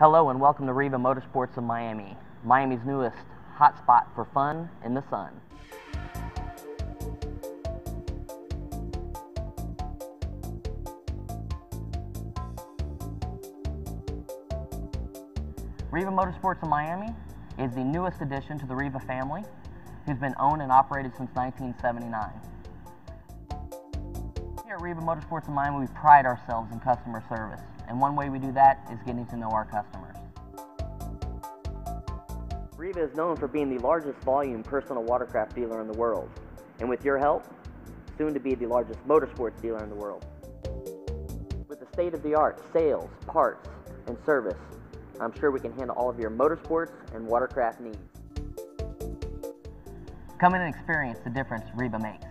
Hello and welcome to Riva Motorsports of Miami, Miami's newest hotspot for fun in the sun. Riva Motorsports of Miami is the newest addition to the Riva family, who's been owned and operated since 1979. Here at Riva Motorsports of Miami, we pride ourselves in customer service, and one way we do that is getting to know our customers. Riva is known for being the largest volume personal watercraft dealer in the world, and with your help, soon to be the largest motorsports dealer in the world. With the state-of-the-art sales, parts, and service, I'm sure we can handle all of your motorsports and watercraft needs. Come in and experience the difference Riva makes.